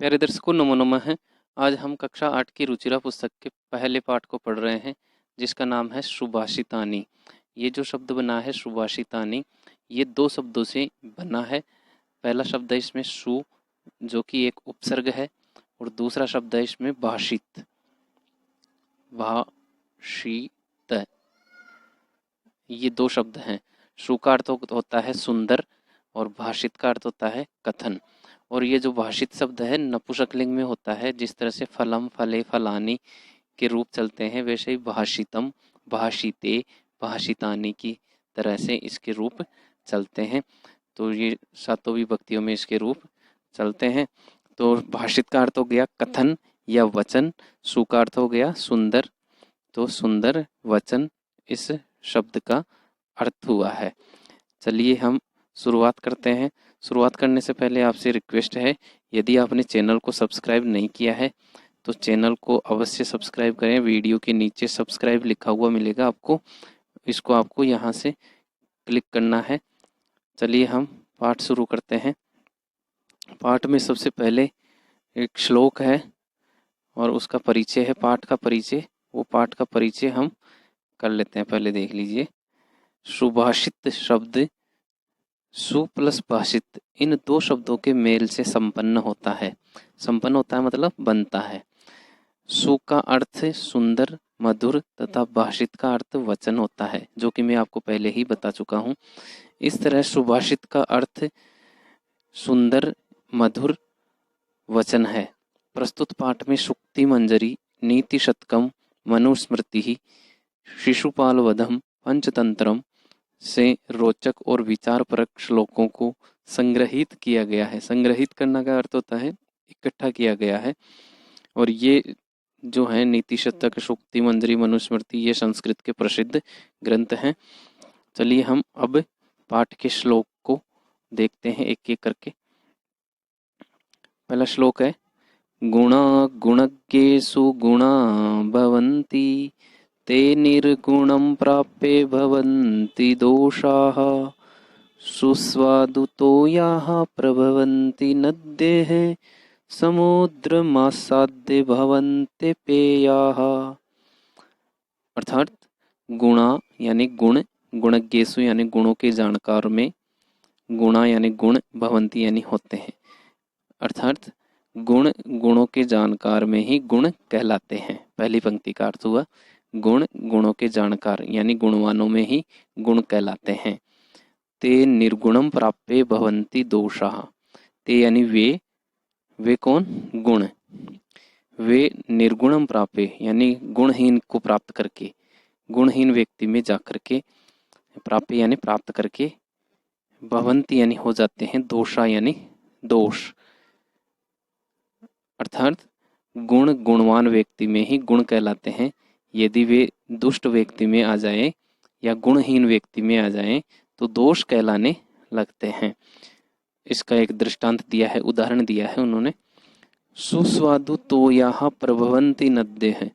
प्यारे दर्शकों, नमो नमः है। आज हम कक्षा 8 की रुचिरा पुस्तक के पहले पाठ को पढ़ रहे हैं, जिसका नाम है सुभाषितानी। ये जो शब्द बना है सुभाषितानी, ये दो शब्दों से बना है। पहला शब्द है इसमें सु, जो कि एक उपसर्ग है, और दूसरा शब्द है इसमें भाषित, भाषित। ये दो शब्द हैं। सु का अर्थ होता है सुंदर और भाषित का अर्थ होता है कथन। और ये जो भाषित शब्द है नपुंसकलिंग में होता है। जिस तरह से फलम, फले, फलानी के रूप चलते हैं, वैसे ही भाषितम, भाषिते, भाषितानी की तरह से इसके रूप चलते हैं। तो ये सातों विभक्तियों में इसके रूप चलते हैं। तो भाषित का अर्थ हो गया कथन या वचन, सु का अर्थ हो गया सुंदर, तो सुंदर वचन इस शब्द का अर्थ हुआ है। चलिए हम शुरुआत करते हैं। शुरुआत करने से पहले आपसे रिक्वेस्ट है, यदि आपने चैनल को सब्सक्राइब नहीं किया है तो चैनल को अवश्य सब्सक्राइब करें। वीडियो के नीचे सब्सक्राइब लिखा हुआ मिलेगा आपको, इसको आपको यहाँ से क्लिक करना है। चलिए हम पाठ शुरू करते हैं। पाठ में सबसे पहले एक श्लोक है और उसका परिचय है, पाठ का परिचय। वो पाठ का परिचय हम कर लेते हैं। पहले देख लीजिए, सुभाषित शब्द सु प्लस भाषित, इन दो शब्दों के मेल से संपन्न होता है। संपन्न होता है मतलब बनता है। सु का अर्थ सुंदर, मधुर तथा भाषित का अर्थ वचन होता है, जो कि मैं आपको पहले ही बता चुका हूँ। इस तरह सुभाषित का अर्थ सुंदर, मधुर वचन है। प्रस्तुत पाठ में सुक्ति मंजरी, नीति शतकम, मनुस्मृति, शिशुपाल वधम, पंचतंत्रम से रोचक और विचारपरक श्लोकों को संग्रहित किया गया है। संग्रहित करना का अर्थ होता है इकट्ठा किया गया है। और ये जो है नीति शतक, सूक्ति मंजरी, मनुस्मृति, ये संस्कृत के प्रसिद्ध ग्रंथ हैं। चलिए हम अब पाठ के श्लोक को देखते हैं एक एक करके। पहला श्लोक है, गुणा गुणज्ञेषु गुणा भवन्ति, ते निर्गुणं प्राप्ये भवन्ति दोषाः, सुस्वादुतो याः प्रभवन्ति नद्यः, समुद्रमासाद्य भवन्ते पेयाः। अर्थात गुणा यानी गुण, गुणज्ञेषु यानी गुणों के जानकार में, गुणा यानी गुण, भवन्ति यानी होते हैं। अर्थात गुण गुणों के जानकार में ही गुण कहलाते हैं। पहली पंक्ति का अर्थ हुआ गुण गुणों के जानकार यानी गुणवानों में ही गुण कहलाते हैं। ते निर्गुणम प्राप्ये भवन्ति दोषाः, ते यानी वे कौन? गुण। वे निर्गुणम प्राप्ये यानी गुणहीन को प्राप्त करके, गुणहीन व्यक्ति में जाकर के, प्राप्य यानी प्राप्त करके, भवन्ति यानी हो जाते हैं, दोषा यानी दोष। अर्थात गुण गुणवान व्यक्ति में ही गुण कहलाते हैं। यदि वे दुष्ट व्यक्ति में आ जाएं या गुणहीन व्यक्ति में आ जाएं तो दोष कहलाने लगते हैं। इसका एक दृष्टांत दिया है, उदाहरण दिया है उन्होंने। सुस्वादु तोयाः प्रभवन्ति नद्यः।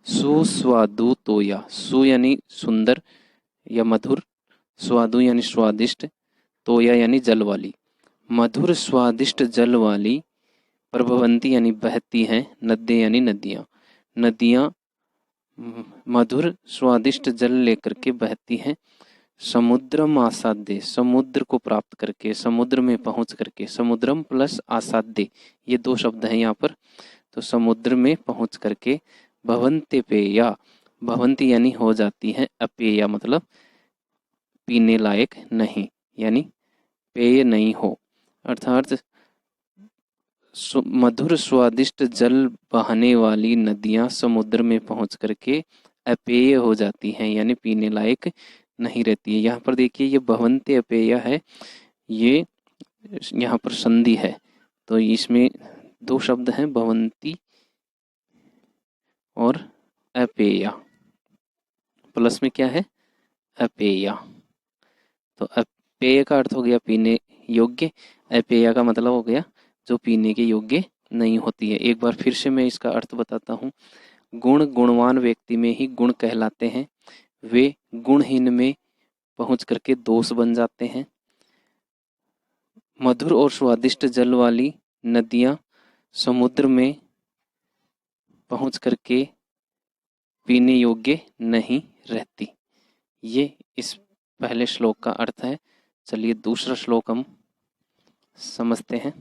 सुस्वादु तोया, सु यानी सुंदर या मधुर, स्वादु यानी स्वादिष्ट, तोया यानी जल वाली, मधुर स्वादिष्ट जल वाली, प्रभवंती यानी बहती हैं, नद्य यानी नदियाँ। नदियाँ मधुर स्वादिष्ट जल लेकर के बहती हैं। समुद्रम आसाद्य, समुद्र को प्राप्त करके, समुद्र में पहुंच करके। समुद्रम प्लस आसाद्य, ये दो शब्द हैं यहाँ पर। तो समुद्र में पहुंच करके, भवन्ते पेया, भवन्ति यानी हो जाती है, अपेया मतलब पीने लायक नहीं, यानी पेय नहीं हो। अर्थात मधुर स्वादिष्ट जल बहने वाली नदियां समुद्र में पहुंच करके अपेय हो जाती हैं, यानी पीने लायक नहीं रहती है। यहाँ पर देखिए, ये भवन्ते अपेय है, ये यहाँ पर संधि है, तो इसमें दो शब्द हैं, भवन्ति और अपेय। प्लस में क्या है? अपेय। तो अपेय का अर्थ हो गया पीने योग्य, अपेय का मतलब हो गया जो पीने के योग्य नहीं होती है। एक बार फिर से मैं इसका अर्थ बताता हूँ। गुण गुणवान व्यक्ति में ही गुण कहलाते हैं, वे गुणहीन में पहुंच करके दोष बन जाते हैं। मधुर और स्वादिष्ट जल वाली नदियाँ समुद्र में पहुँच करके पीने योग्य नहीं रहती। ये इस पहले श्लोक का अर्थ है। चलिए दूसरा श्लोक हम समझते हैं।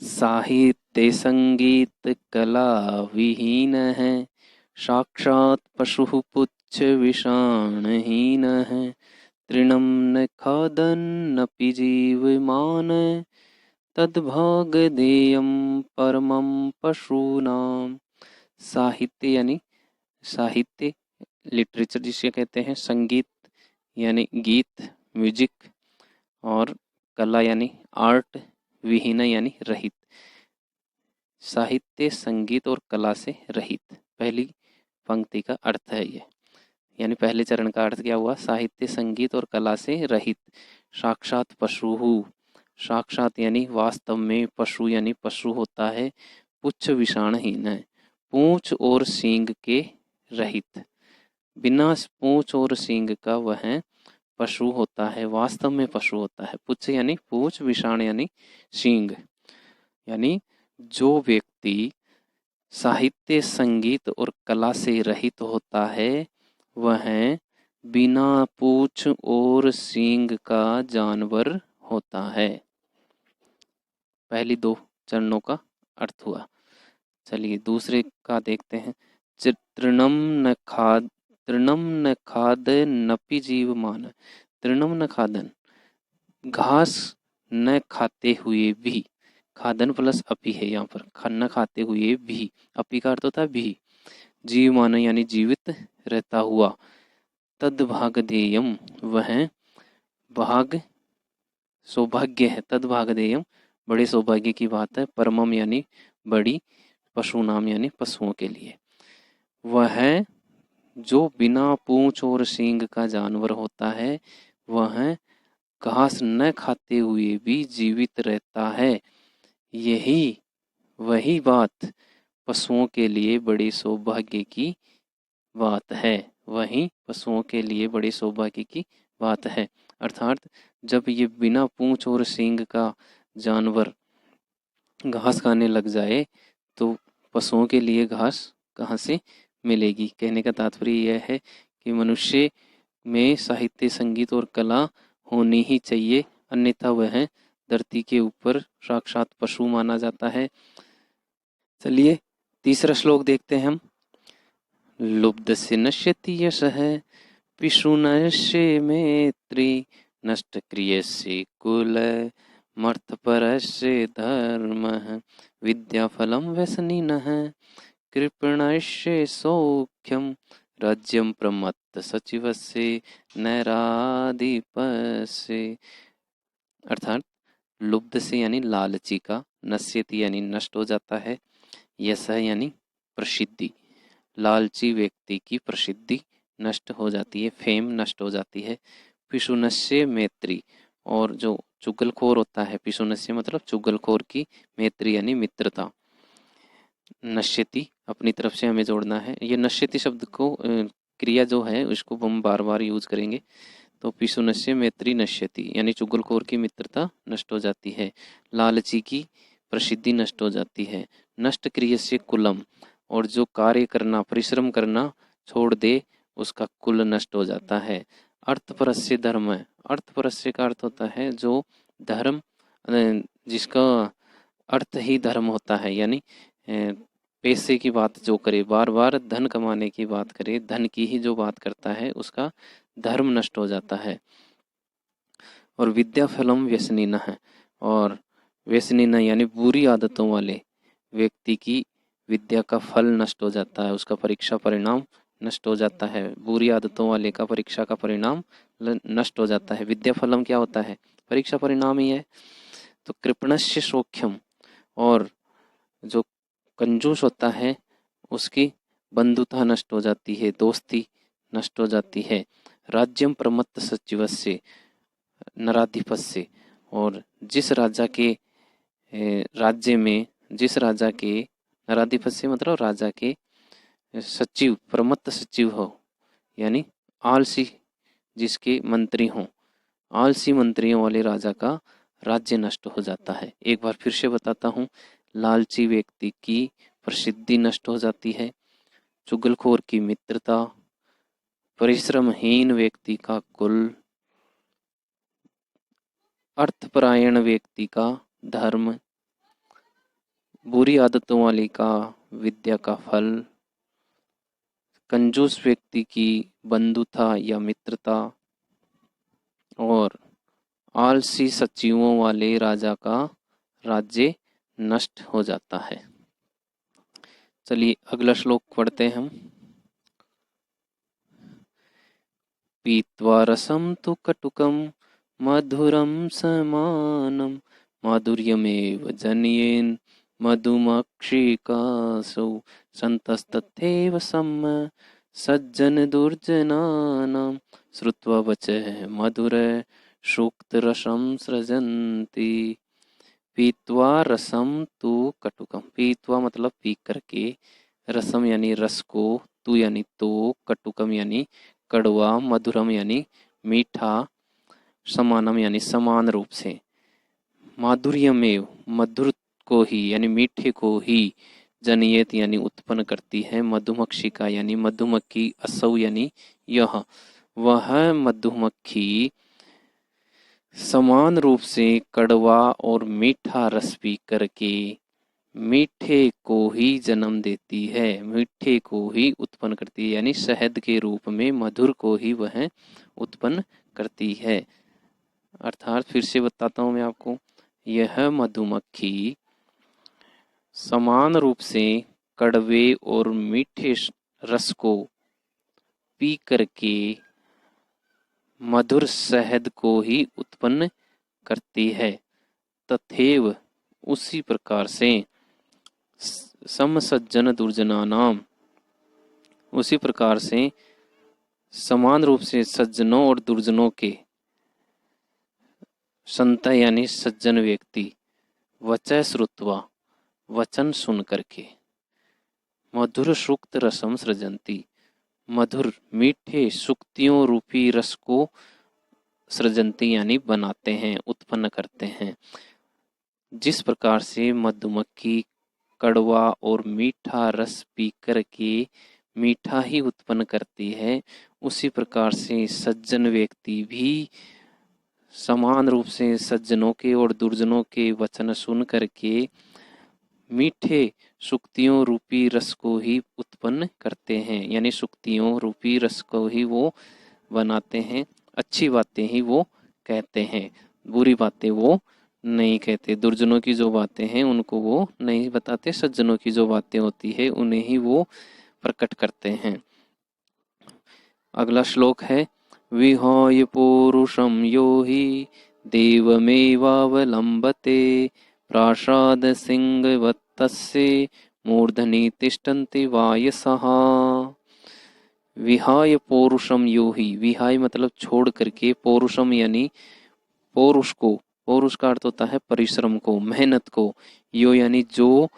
साहित्य संगीत कला विहीन है, साक्षात पशु पुच्छ विषाणहीन है। तृणं न खादन्नपि जीवमान, तद्भागधेयं परमं पशूनाम। साहित्य यानी साहित्य, लिटरेचर जिसे कहते हैं, संगीत यानी गीत, म्यूजिक, और कला यानी आर्ट, विहीन यानी रहित। साहित्य संगीत और कला से रहित, पहली पंक्ति का अर्थ है ये। यानी पहले चरण का अर्थ क्या हुआ? साहित्य संगीत और कला से रहित। साक्षात पशु, साक्षात यानी वास्तव में, पशु यानी पशु होता है, पुच्छ विषाणहीन है, पूंछ और सींग के रहित। बिना पूंछ और सींग का वह पशु होता है, वास्तव में पशु होता है। पुच्छ यानी पूंछ, विषाण यानी सींग। यानी जो व्यक्ति साहित्य संगीत और कला से रहित होता है वह बिना पूंछ और सींग का जानवर होता है। पहली दो चरणों का अर्थ हुआ। चलिए दूसरे का देखते हैं। तृणम न खाद नपि जीवमान। तृणम न खादन, घास न खाते हुए भी, खादन प्लस अपी है यहाँ पर, न खाते हुए भी, अपी का अर्थ होता है भी, जीवमान यानी जीवित रहता हुआ। तद भागधेयम, वह भाग सौभाग्य है। तद भागधेयम, बड़े सौभाग्य की बात है। परमम यानी बड़ी, पशु नाम यानी पशुओं के लिए। वह जो बिना पूंछ और सींग का जानवर होता है वह घास न खाते हुए भी जीवित रहता है। यही वही बात पशुओं के लिए बड़ी सौभाग्य की बात है। वही पशुओं के लिए बड़े सौभाग्य की बात है। अर्थात जब ये बिना पूंछ और सींग का जानवर घास खाने लग जाए तो पशुओं के लिए घास कहाँ से मिलेगी। कहने का तात्पर्य यह है कि मनुष्य में साहित्य संगीत और कला होनी ही चाहिए, अन्यथा वह धरती के ऊपर साक्षात पशु माना जाता है। चलिए तीसरा श्लोक देखते हैं हम। लुब्धस्य नश्यति यशः, पिशुनस्य मैत्री, नष्ट क्रियस्य कुलः, मर्थपरस्य धर्मः, विद्याफलं व्यसनिनः, कृपणस्य सौख्यं, राज्यं प्रमत्त सचिवस्य नैराधिपस्य। अर्थात लुब्ध से यानी लालची का, नश्यति यानी नष्ट हो जाता है, यश यानी प्रसिद्धि, लालची व्यक्ति की प्रसिद्धि नष्ट हो जाती है, फेम नष्ट हो जाती है। पिशुनस्य मैत्री, और जो चुगलखोर होता है, पिशुनस्य मतलब चुगलखोर की, मैत्री यानी मित्रता। नश्यति अपनी तरफ से हमें जोड़ना है। ये नश्यति शब्द को क्रिया जो है उसको हम बार बार यूज करेंगे। तो पिशुनस्य मैत्री नश्यति यानी चुगलखोर की मित्रता नष्ट हो जाती है, लालची की प्रसिद्धि नष्ट हो जाती है। नष्ट क्रियस्य कुलम, और जो कार्य करना, परिश्रम करना छोड़ दे उसका कुल नष्ट हो जाता है। अर्थपरस्य धर्म, अर्थपरस्य का अर्थ होता है जो धर्म, जिसका अर्थ ही धर्म होता है, यानी पैसे की बात जो करे, बार बार धन कमाने की बात करे, धन की ही जो बात करता है उसका धर्म नष्ट हो जाता है। और विद्या फलम व्यसनीन है, और व्यसनीन यानी बुरी आदतों वाले व्यक्ति की विद्या का फल नष्ट हो जाता है, उसका परीक्षा परिणाम नष्ट हो जाता है। बुरी आदतों वाले का परीक्षा का परिणाम नष्ट हो जाता है। विद्या फलम क्या होता है? परीक्षा परिणाम ही है। तो कृपणस्य सौख्यम, और जो कंजूस होता है उसकी बंधुता नष्ट हो जाती है, दोस्ती नष्ट हो जाती है। राज्यम प्रमत्त सचिवस्य नराधिपस्य, और जिस राजा के राज्य में, जिस राजा के, नराधिपस्य मतलब राजा के सचिव, प्रमत्त सचिव हो, यानी आलसी जिसके मंत्री हों, आलसी मंत्रियों वाले राजा का राज्य नष्ट हो जाता है। एक बार फिर से बताता हूँ, लालची व्यक्ति की प्रसिद्धि नष्ट हो जाती है, चुगलखोर की मित्रता, परिश्रमहीन व्यक्ति का कुल, अर्थपरायण व्यक्ति का धर्म, बुरी आदतों वाली का विद्या का फल, कंजूस व्यक्ति की बंधुता या मित्रता, और आलसी सचिवों वाले राजा का राज्य नष्ट हो जाता है। चलिए अगला श्लोक पढ़ते हैं हम। पीत्वा रसं तु कटुकं मधुरं समानं माधुर्यमेव जनेन मधुमक्षिकासौ सन्तस्तथैव सम्य सज्जन दुर्जनानां श्रुत्वा वचः मधुर सूक्तरसं सृजन्ति। पीत्वा रसम तु कटुकम, पीत्वा मतलब पी करके, रसम यानी रस को, तु यानी तो, कटुकम यानी कड़वा, मधुरम यानी मीठा, समानम यानी समान रूप से, माधुर्यमेव मधुर को ही यानी मीठे को ही, जनियत यानी उत्पन्न करती है, मधुमक्षिका यानी मधुमक्खी, असौ यानी यह, वह मधुमक्खी समान रूप से कड़वा और मीठा रस पी करके मीठे को ही जन्म देती है, मीठे को ही उत्पन्न करती है, यानी शहद के रूप में मधुर को ही वह उत्पन्न करती है। अर्थात फिर से बताता हूँ मैं आपको, यह मधुमक्खी समान रूप से कड़वे और मीठे रस को पी करके मधुर शहद को ही उत्पन्न करती है। तथैव उसी प्रकार से समसज्जन दुर्जनानाम, उसी प्रकार से समान रूप से सज्जनों और दुर्जनों के, संत यानी सज्जन व्यक्ति, वचः श्रुत्वा वचन सुन करके, मधुर सूक्त रसम सृजंती, मधुर मीठे सुक्तियों रूपी रस को सृजंती यानी बनाते हैं, उत्पन्न करते हैं। जिस प्रकार से मधुमक्खी कड़वा और मीठा रस पी करके मीठा ही उत्पन्न करती है, उसी प्रकार से सज्जन व्यक्ति भी समान रूप से सज्जनों के और दुर्जनों के वचन सुन करके मीठे सुक्तियों रूपी रस को ही उत्पन्न करते हैं, यानी सुक्तियों रूपी रस को ही वो बनाते हैं, अच्छी बातें ही वो कहते हैं, बुरी बातें वो नहीं कहते, दुर्जनों की जो बातें हैं उनको वो नहीं बताते, सज्जनों की जो बातें होती है उन्हें ही वो प्रकट करते हैं। अगला श्लोक है, विहाय पौरुषम यो हि देवमेवावलंबते प्रासाद सिंहवत्तस्य मूर्धनि तिष्ठन्ति वायसः। विहाय पौरुषम यो हि, विहाय मतलब छोड़ करके, पौरुषम यानी पौरुष को, पौरुष का अर्थ होता है परिश्रम को, मेहनत को, यो यानी जो,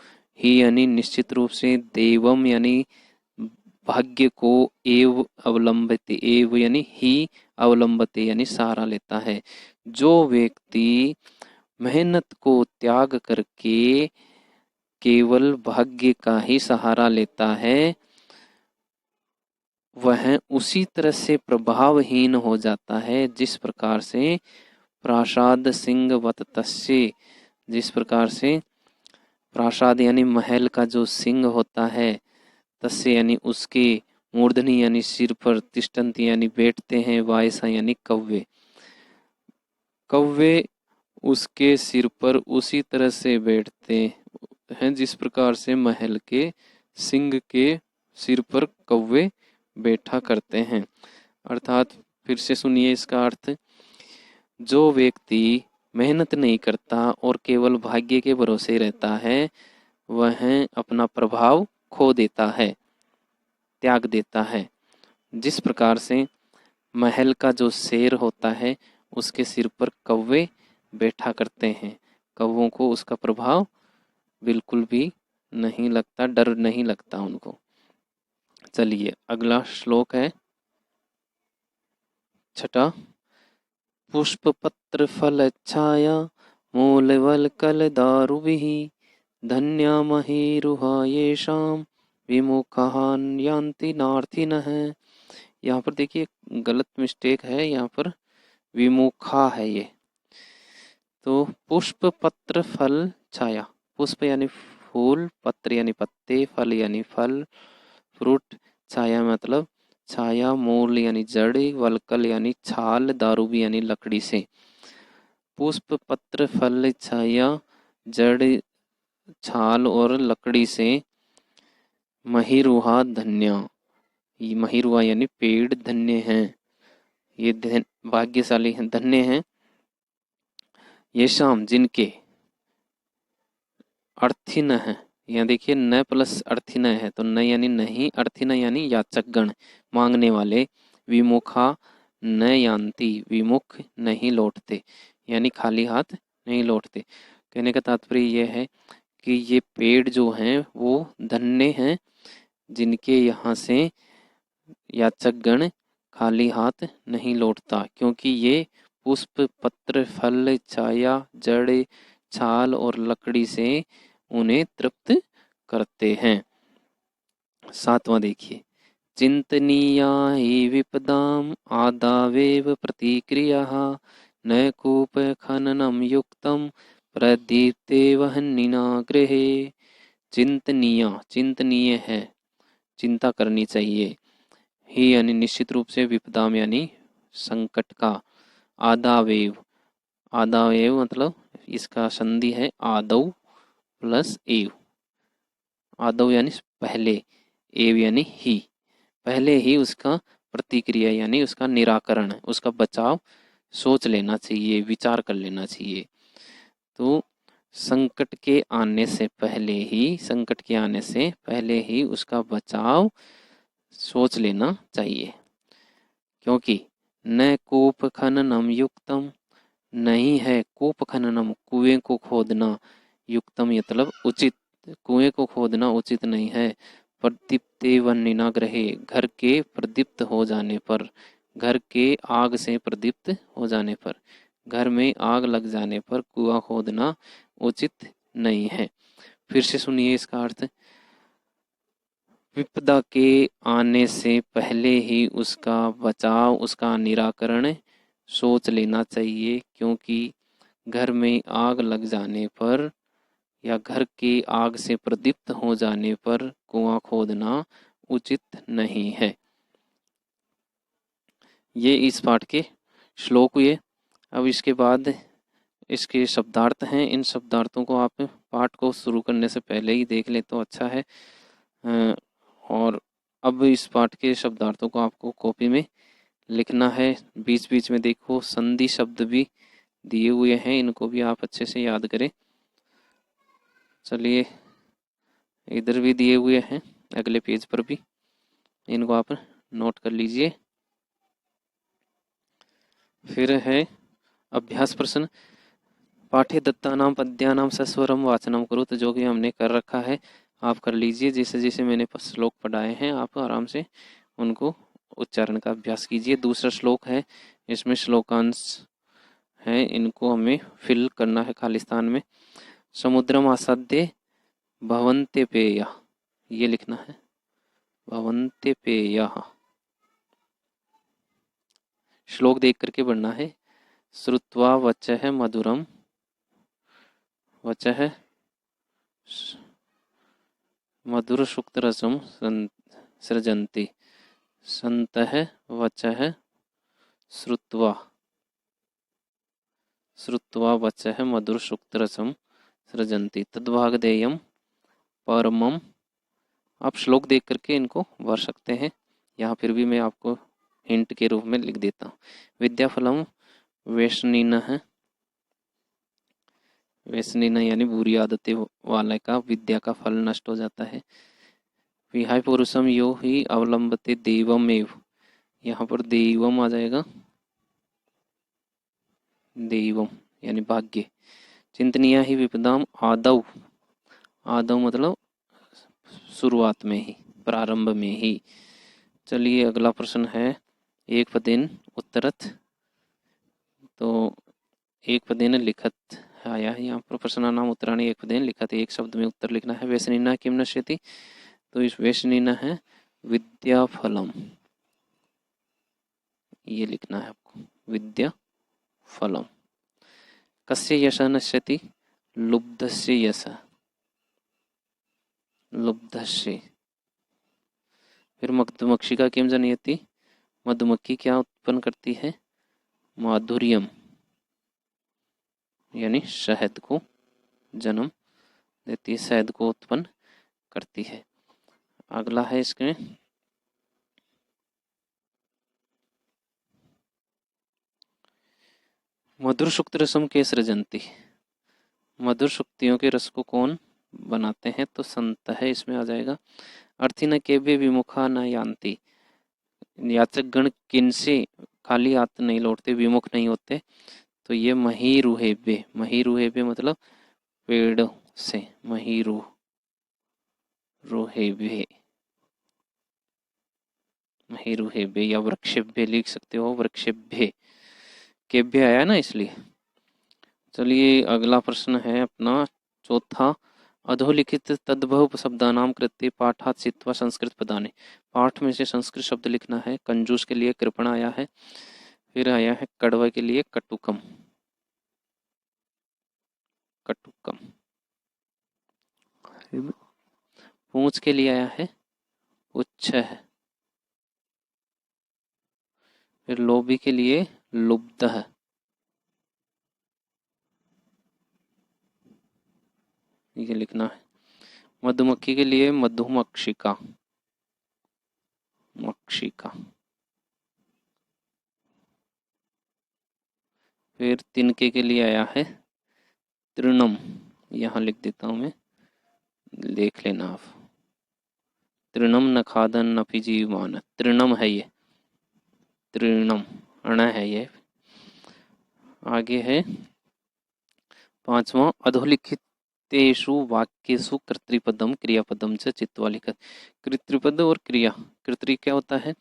ही यानी निश्चित रूप से, देवम यानी भाग्य को, एव अवलंबते, एव यानी ही, अवलंबते यानी सहारा लेता है। जो व्यक्ति मेहनत को त्याग करके केवल भाग्य का ही सहारा लेता है, वह उसी तरह से प्रभावहीन हो जाता है जिस प्रकार से प्रासाद सिंहवत तस्य, जिस प्रकार से प्रासाद यानी महल का जो सिंह होता है, तस्य यानी उसके, मूर्धनि यानी सिर पर, तिष्ठन्ति यानी बैठते हैं, वायसा यानी कव्वे, कव्वे उसके सिर पर उसी तरह से बैठते हैं जिस प्रकार से महल के सिंह के सिर पर कव्वे बैठा करते हैं। अर्थात फिर से सुनिए इसका अर्थ, जो व्यक्ति मेहनत नहीं करता और केवल भाग्य के भरोसे रहता है, वह अपना प्रभाव खो देता है, त्याग देता है। जिस प्रकार से महल का जो शेर होता है उसके सिर पर कौवे बैठा करते हैं, कौवों को उसका प्रभाव बिल्कुल भी नहीं लगता, डर नहीं लगता उनको। चलिए अगला श्लोक है छठा, पुष्प पत्र फल छाया मूलवल्कलदारुभिः धन्यामहीरुहा येषां विमुखान् यान्ति नार्थिनः। यहाँ पर देखिए गलत मिस्टेक है, यहाँ पर विमुखा है ये। तो पुष्प पत्र फल छाया, पुष्प यानी फूल, पत्र यानी पत्ते, फल यानी फल फ्रूट, छाया मतलब छाया, मूल यानी जड़, वल्कल यानी छाल, दारूबी यानी लकड़ी से। पुष्प पत्र फल छाया जड़ छाल और लकड़ी से। महिरुहा धन्य, महिरुहा यानी पेड़ धन्य हैं, ये भाग्यशाली हैं, धन्य हैं। ये शाम जिनके अर्थिन है, यहाँ देखिए न प्लस अर्थिन है तो न यानी नहीं, अर्थिन यानी याचकगण मांगने वाले। विमुखा न यान्ति, विमुख नहीं लौटते यानी खाली हाथ नहीं लौटते। कहने का तात्पर्य यह है कि ये पेड़ जो हैं वो धन्य हैं जिनके यहाँ से याचकगण खाली हाथ नहीं लौटता, क्योंकि ये पुष्प पत्र फल छाया जड़ छाल और लकड़ी से उन्हें तृप्त करते हैं। 7वां देखिए, चिंतनीया हि विपदाम आदावेव प्रतिक्रियाः न कूप खननम युक्तम प्रदीप्ते वह्निना गृहे। चिंतनीय, चिंतनीय है, चिंता करनी चाहिए। ही यानी निश्चित रूप से, विपदाम यानी संकट का, आदावेव, आदावेव मतलब इसका संधि है आदौ प्लस एव, आदौ यानी पहले, एव यानी ही, पहले ही उसका प्रतिक्रिया यानी उसका निराकरण, उसका बचाव सोच लेना चाहिए, विचार कर लेना चाहिए। तो संकट के आने से पहले ही, संकट के आने से पहले ही उसका बचाव सोच लेना चाहिए। क्योंकि न कूप खननम युक्तम, नहीं है कूप खननम कुएं को खोदना, युक्तम मतलब उचित, कुएं को खोदना उचित नहीं है। प्रदीप्ते वह्निना गृहे, घर के प्रदीप्त हो जाने पर, घर के आग से प्रदीप्त हो जाने पर, घर में आग लग जाने पर कुआं खोदना उचित नहीं है। फिर से सुनिए इसका अर्थ, विपदा के आने से पहले ही उसका बचाव, उसका निराकरण सोच लेना चाहिए, क्योंकि घर में आग लग जाने पर या घर की आग से प्रदीप्त हो जाने पर कुआं खोदना उचित नहीं है। ये इस पाठ के श्लोक हुए। अब इसके बाद इसके शब्दार्थ हैं, इन शब्दार्थों को आप पाठ को शुरू करने से पहले ही देख ले तो अच्छा है। और अब इस पाठ के शब्दार्थों को आपको कॉपी में लिखना है। बीच बीच में देखो संधि शब्द भी दिए हुए हैं, इनको भी आप अच्छे से याद करें। चलिए, इधर भी दिए हुए हैं अगले पेज पर भी, इनको आप नोट कर लीजिए। फिर है अभ्यास प्रश्न, पाठ्य दत्तानाम पद्यानाम सस्वरम वाचनम करो, तो जो कि हमने कर रखा है आप कर लीजिए। जैसे जैसे मैंने श्लोक पढ़ाए हैं आप आराम से उनको उच्चारण का अभ्यास कीजिए। दूसरा श्लोक है, इसमें श्लोकांश है, इनको हमें फिल करना है खाली स्थान में। समुद्रम आसाद्य भवन्ते पेय, ये लिखना है, भवन्ते पेय। श्लोक देख करके पढ़ना है। श्रुत्वा वचः मधुरम, वचः मधुर सुक्त रसम सृजन्ति, संतः वचः श्रुत्वा, श्रुत्वा वचः मधुर सुक्त रसम सृजन्ति तद्भागधेयम परमम। आप श्लोक देख करके इनको भर सकते हैं, यहाँ फिर भी मैं आपको हिंट के रूप में लिख देता हूँ। विद्याफलम व्यसनिनः, व्यसनिन यानी बुरी आदतें वाले का विद्या का फल नष्ट हो जाता है। विहाय पुरुषम यो ही अवलंबते देवम एव, यहाँ पर देवम आ जाएगा, देवम यानी भाग्य। चिंतनीय ही विपदाम आदौ, आदौ मतलब शुरुआत में ही, प्रारंभ में ही। चलिए अगला प्रश्न है, एक पदेन उत्तरत, तो एक पदेन लिखत आया है यहाँ पर प्रश्नानाम उत्तराणि एक पदेन लिखा था, एक शब्द में उत्तर लिखना है। व्यसनिना किम नश्यति, तो इस व्यसनिना है विद्या फलम, ये लिखना है आपको, विद्या फलम। कस्य यश नश्यति, लुब्धस्य यश, लुब्धस्य। फिर मधुमक्षिका किम जनयति, मधुमक्खी क्या उत्पन्न करती है, माधुर्यम, यानी शहद को जन्म देती है, शहद को उत्पन्न करती है। अगला है इसमें मधुर सुक्त रसम के सृजंती, मधुर सुक्तियों के रस को कौन बनाते हैं, तो संत है, इसमें आ जाएगा। अर्थी न केव्य विमुखा न यान्ति, याचक गण किनसे खाली हाथ नहीं लौटते, विमुख नहीं होते, तो ये महीरुहेव्य, महीरुहेव्य मतलब पेड़ों से, महीरु रुहेव्य, महीरुहेव्य या वृक्षेभ्य लिख सकते हो, वृक्षेभ्य, केभ्य आया ना इसलिए। चलिए अगला प्रश्न है अपना चौथा, अधोलिखित तद्भव शब्दानाम कृत्य पाठात सित्वा संस्कृत पदाने, पाठ में से संस्कृत शब्द लिखना है। कंजूस के लिए कृपण आया है, फिर आया है कड़वा के लिए कटुकम, कटुकम। पूंछ के लिए आया है उच्च है, फिर लोभी के लिए लुब्ध है, ये लिखना है। मधुमक्खी के लिए मधुमक्षिका, मक्षिका। फिर तिनके के लिए आया है तृणम, यहाँ लिख देता हूं मैं, देख लेना आप। तृणम न खादन न जीवमान, तृणम है ये, तृणम अण है ये। आगे है पांचवा, अधोलिखितेषु वाक्येषु कर्तृपदम क्रियापदम च चित्वा लिखत। कर्तृपद और क्रिया, कर्तृ क्या होता है,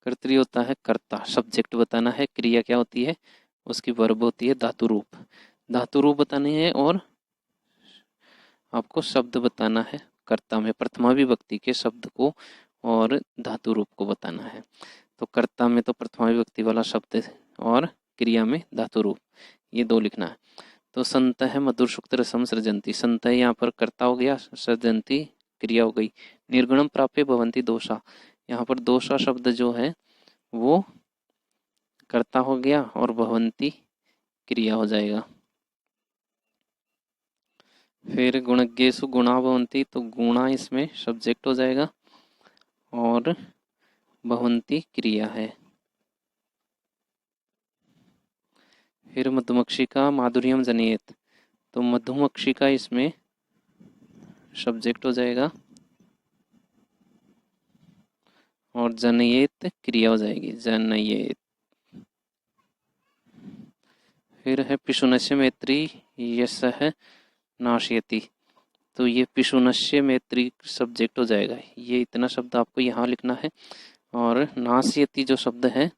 कर्तृ होता है कर्ता, सब्जेक्ट बताना है। क्रिया क्या होती है, उसकी वर्ब होती है धातु रूप, धातु रूप बताने हैं। और आपको शब्द बताना है, कर्ता में प्रथमा विभक्ति के शब्द को और धातु रूप को बताना है। तो कर्ता में तो प्रथमा विभक्ति वाला शब्द और क्रिया में धातु रूप, ये दो लिखना है। तो संत है मधुर सुक्त रसम सृजंती, संत है यहाँ पर कर्ता हो गया, सृजंती क्रिया हो गई। निर्गुणम प्राप्य भवंती दोषा, यहाँ पर दोषा शब्द जो है वो कर्ता हो गया और भवंती क्रिया हो जाएगा। फिर गुणज्ञेषु गुणा भवंती, तो गुणा इसमें सब्जेक्ट हो जाएगा और भवंती क्रिया है। फिर मधुमक्षिका माधुर्यम जनियत, तो मधुमक्षिका इसमें सब्जेक्ट हो जाएगा और जनयेत क्रिया हो जाएगी, जनयेत। फिर है पिशुनस्य मैत्री यश है नाशयति, तो ये पिशुनस्य मैत्री सब्जेक्ट हो जाएगा। ये इतना शब्द आपको यहाँ लिखना है। और नाशयति जो शब्द है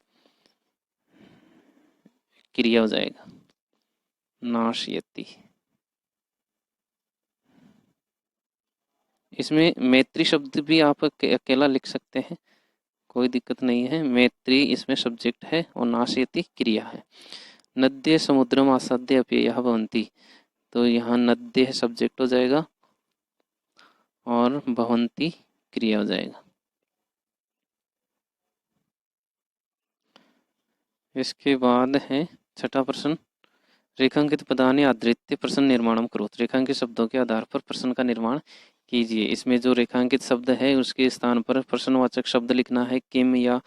क्रिया हो जाएगा, नाशयति। इसमें मैत्री शब्द भी आप अकेला लिख सकते हैं, कोई दिक्कत नहीं है। मैत्री इसमें सब्जेक्ट है और नाशयति क्रिया है। नद्य समुद्रम आसाद्य अप्ययः भवन्ति, तो यहाँ नद्य सब्जेक्ट हो जाएगा और भवन्ति क्रिया हो जाएगा। इसके बाद है छठा प्रश्न, रेखांकित पदानि आधृत्य प्रश्न निर्माणम करोतु, रेखांकित शब्दों के आधार पर प्रश्न का निर्माण कीजिए। इसमें जो रेखांकित शब्द है उसके स्थान पर प्रश्नवाचक शब्द लिखना है, किम या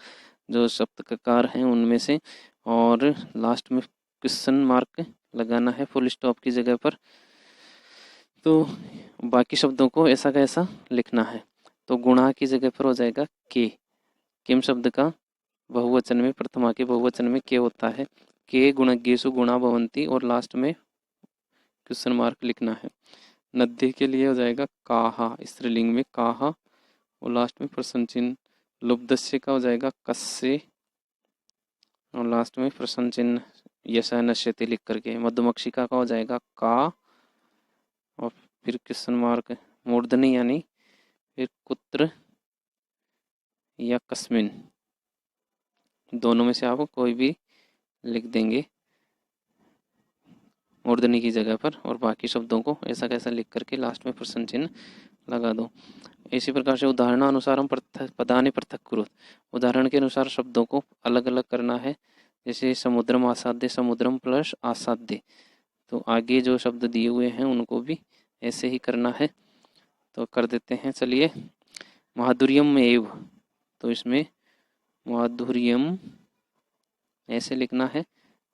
जो सप्तककार हैं उनमें से, और लास्ट में क्वेश्चन मार्क लगाना है फुल स्टॉप की जगह पर। तो बाकी शब्दों को ऐसा का ऐसा लिखना है। तो गुणा की जगह पर हो जाएगा के, किम शब्द का बहुवचन में, प्रथमा के बहुवचन में के होता है। के गुणज्ञेषु गुणा भवन्ति, और लास्ट में क्वेश्चन मार्क लिखना है। नद्य के लिए हो जाएगा काहा, स्त्रीलिंग में काहा, और लास्ट में प्रश्न चिन्ह। लुब्धस्य का हो जाएगा कस्य, और लास्ट में प्रश्न चिन्ह यशः नश्यति लिख करके। मधुमक्षिका का हो जाएगा का, और फिर क्वेश्चन मार्क मूर्धनी यानी फिर कुत्र या कस्मिन, दोनों में से आप कोई भी लिख देंगे मूर्धनी की जगह पर, और बाकी शब्दों को ऐसा कैसा लिख करके लास्ट में प्रश्न चिन्ह लगा दो। इसी प्रकार से उदाहरणानुसार हम पदानि पृथक कुरु, उदाहरण के अनुसार शब्दों को अलग अलग करना है। जैसे समुद्रम आसाद्य, समुद्रम प्लस आसाद्य, तो आगे जो शब्द दिए हुए हैं उनको भी ऐसे ही करना है। तो कर देते हैं, चलिए। माधुर्यम एव, तो इसमें माधुर्यम ऐसे लिखना है,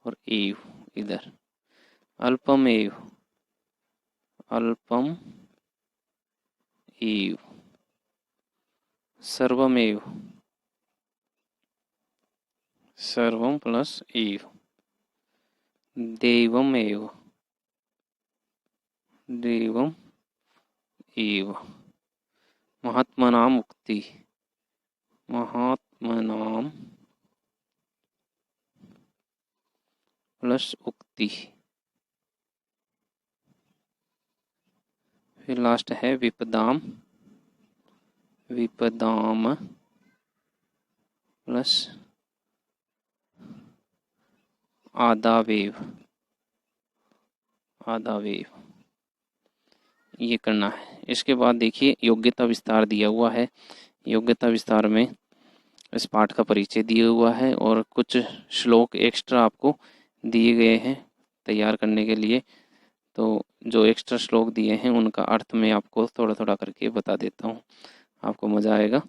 और एव इधर। अल्पम एव, अल्पम एव। सर्वमेव, सर्वम प्लस एव। देवमेव, देवम एव। महात्मनाम उक्ति, महात्मनाम प्लस उक्ति। फिर लास्ट है विपदाम, विपदाम प्लस आदावेव, आदावेव, ये करना है। इसके बाद देखिए योग्यता विस्तार दिया हुआ है। योग्यता विस्तार में इस पाठ का परिचय दिया हुआ है और कुछ श्लोक एक्स्ट्रा आपको दिए गए हैं तैयार करने के लिए। तो जो एक्स्ट्रा श्लोक दिए हैं उनका अर्थ मैं आपको थोड़ा थोड़ा करके बता देता हूँ, आपको मजा आएगा।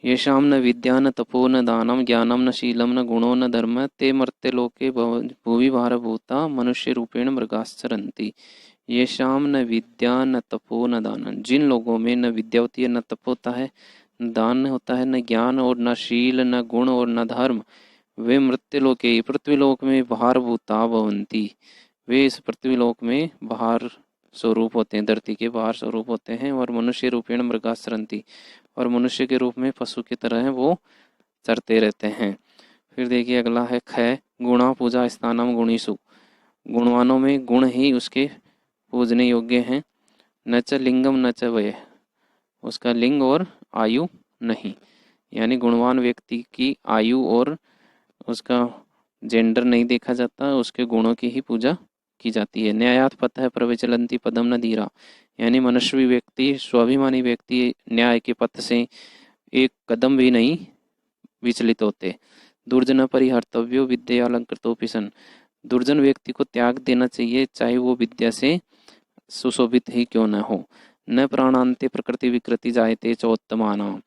येषां न विद्या न तपो न दानम ज्ञानम न शीलम न गुणो न धर्म ते मर्त्यलोके भुवि भारभूता मनुष्य रूपेण मृगाश्चरन्ति। येषां न विद्या न तपो न दानम, जिन लोगों में न विद्या होती है, न तप होता है, न दान होता है, न ज्ञान और न शील, न गुण और न धर्म, वे मृत्युलोके पृथ्वीलोक में भारभूता भवन्ति, वे इस पृथ्वीलोक में बाहर स्वरूप होते हैं, धरती के बाहर स्वरूप होते हैं। और मनुष्य रूपेण मृगाश्चरन्ति, और मनुष्य के रूप में पशु की तरह है वो चरते रहते हैं। फिर देखिए अगला है ख, गुणा पूजा स्थानम गुणीषु, गुणवानों में गुण ही उसके पूजने योग्य हैं। न च लिंगम न च वय, उसका लिंग और आयु नहीं, यानी गुणवान व्यक्ति की आयु और उसका जेंडर नहीं देखा जाता, उसके गुणों की ही पूजा की जाती है। न्यायात पथ प्रविचलंती पदम न धीरा, यानी मनुष्य व्यक्ति, स्वाभिमानी व्यक्ति न्याय के पथ से एक कदम भी नहीं विचलित होते। दुर्जन परिहर्तव्यो विद्या अलंकृतोपि सन, दुर्जन व्यक्ति को त्याग देना चाहिए चाहे वो विद्या से सुशोभित ही क्यों न हो। न प्राणांते प्रकृति विकृति जायते चोत्तमानाम,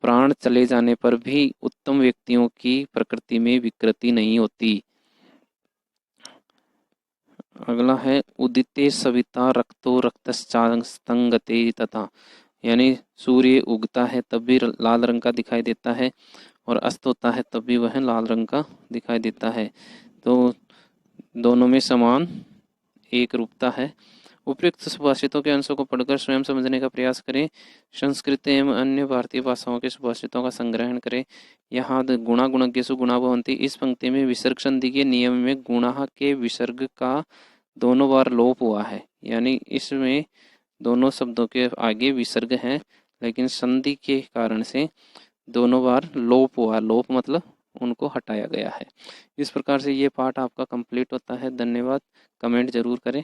प्राण चले जाने पर भी उत्तम व्यक्तियों की प्रकृति में विकृति नहीं होती। अगला है उदिते सविता रक्तो रक्तश्चास्तंगते तथा, यानी सूर्य उगता है तब भी लाल रंग का दिखाई देता है, और अस्त होता है तब भी वह लाल रंग का दिखाई देता है। तो दोनों में समान एक रूपता है। उपयुक्त सुभाषितों के अंशों को पढ़कर स्वयं समझने का प्रयास करें। संस्कृत एवं अन्य भारतीय भाषाओं के सुभाषितों का संग्रहण करें। यहाँ गुणा गुणज्ञेषु गुणा भवन्ति, इस पंक्ति में विसर्ग संधि के नियम में गुणा के विसर्ग का दोनों बार लोप हुआ है, यानी इसमें दोनों शब्दों के आगे विसर्ग है, लेकिन संधि के कारण से दोनों बार लोप हुआ। लोप मतलब उनको हटाया गया है। इस प्रकार से ये पाठ आपका कंप्लीट होता है। धन्यवाद। कमेंट जरूर करें।